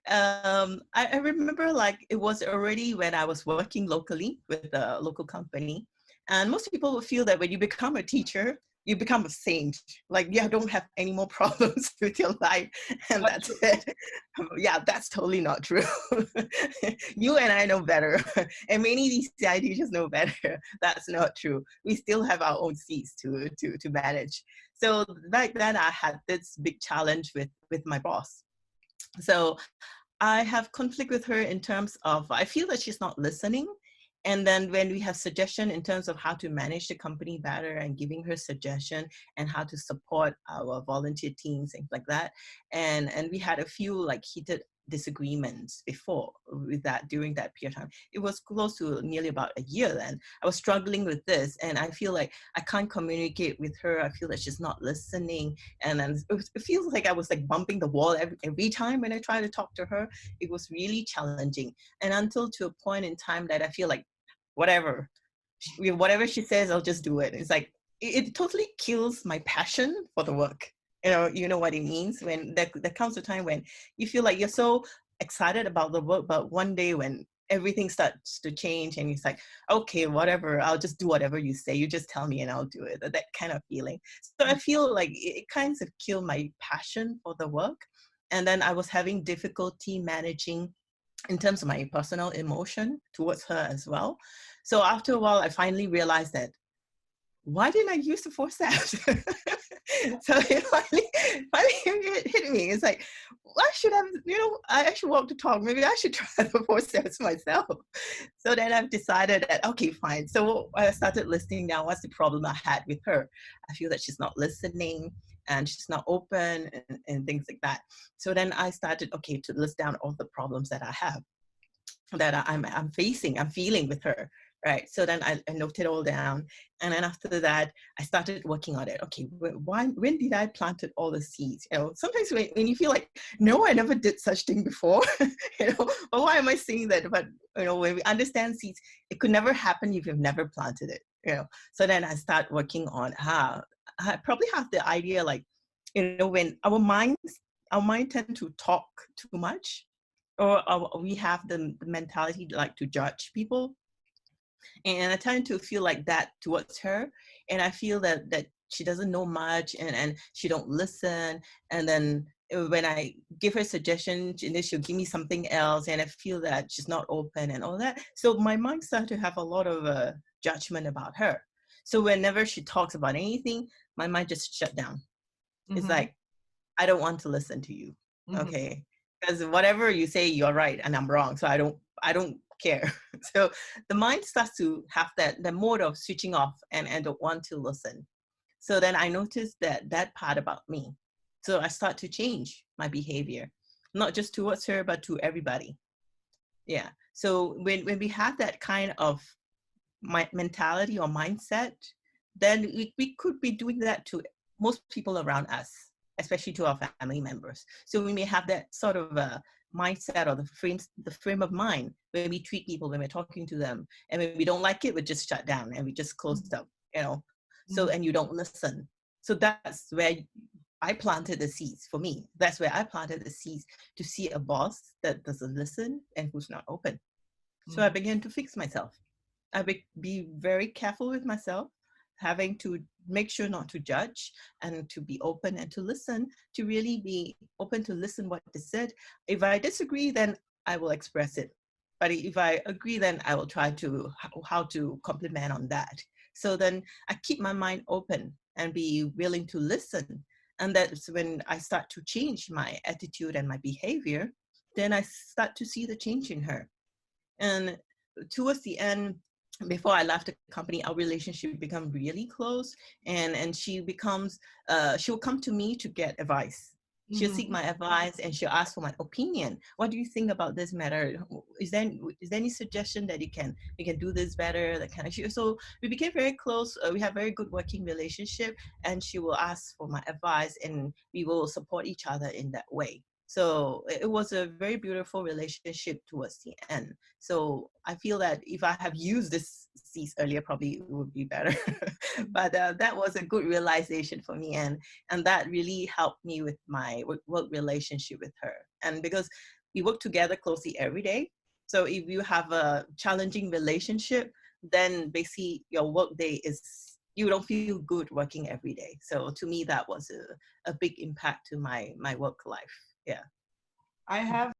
I remember like it was already when I was working locally with a local company. And most people will feel that when you become a teacher, you become a saint. Like you don't have any more problems with your life. And Not that's true. it. Yeah, that's totally not true. You and I know better. And many DCI teachers know better. That's not true. We still have our own seats to manage. So back then I had this big challenge with my boss. So I have conflict with her in terms of, I feel that she's not listening. And then when we have suggestion in terms of how to manage the company better and giving her suggestion and how to support our volunteer teams, things like that. And we had a few like heated disagreements before with that during that period of time. It was close to nearly about a year then. I was struggling with this and I feel like I can't communicate with her. I feel that she's not listening. And then it feels like I was like bumping the wall every time when I try to talk to her. It was really challenging. And until to a point in time that I feel like, whatever, whatever she says, I'll just do it. It's like, it totally kills my passion for the work. You know what it means when there comes a time when you feel like you're so excited about the work, but one day when everything starts to change and it's like, okay, whatever, I'll just do whatever you say. You just tell me and I'll do it. That kind of feeling. So I feel like it kind of killed my passion for the work. And then I was having difficulty managing in terms of my personal emotion towards her as well. So after a while, I finally realized that, why didn't I use the 4 steps? So it finally hit me. It's like, I should have, I actually walk the talk. Maybe I should try the 4 steps myself. So then I've decided that, okay, fine. So I started listing down what's the problem I had with her. I feel that she's not listening and she's not open and things like that. So then I started, okay, to list down all the problems that I have, that I'm facing, I'm feeling with her. Right. So then I noted it all down. And then after that, I started working on it. Okay, when did I planted all the seeds? Sometimes when you feel like, no, I never did such thing before, but why am I saying that? But, when we understand seeds, it could never happen if you've never planted it. So then I start working on I probably have the idea like, when our mind tend to talk too much, or we have the mentality like to judge people. And I tend to feel like that towards her. And I feel that she doesn't know much and she don't listen. And then when I give her suggestions, and then she'll give me something else. And I feel that she's not open and all that. So my mind started to have a lot of judgment about her. So whenever she talks about anything, my mind just shut down. It's like, I don't want to listen to you. Okay. Because whatever you say, you're right and I'm wrong. So I don't care. So the mind starts to have the mode of switching off and don't want to listen. So then I noticed that part about me. So I start to change my behavior, not just towards her, but to everybody. Yeah. So when we have that kind of mentality or mindset, then we could be doing that to most people around us, especially to our family members. So we may have that sort of a mindset or the frame of mind when we treat people, when we're talking to them, and when we don't like it, we just shut down and we just close up. So, and you don't listen. So that's where I planted the seeds for me. That's where I planted the seeds to see a boss that doesn't listen and who's not open. So I began to fix myself. I be very careful with myself, having to make sure not to judge and to be open and to listen, to really be open to listen what they said. If I disagree, then I will express it. But if I agree, then I will try to how to compliment on that. So then I keep my mind open and be willing to listen. And that's when I start to change my attitude and my behavior. Then I start to see the change in her. And towards the end, before I left the company, our relationship became really close, and she'll come to me to get advice. She'll seek my advice and she'll ask for my opinion. What do you think about this matter? Is there any suggestion that you can do this better? That kind of. So we became very close. We have very good working relationship, and she will ask for my advice, and we will support each other in that way. So it was a very beautiful relationship towards the end. So I feel that if I have used this seeds earlier, probably it would be better. But that was a good realization for me. And that really helped me with my work relationship with her. And because we work together closely every day. So if you have a challenging relationship, then basically your work day is, you don't feel good working every day. So to me, that was a big impact to my work life. Yeah. I have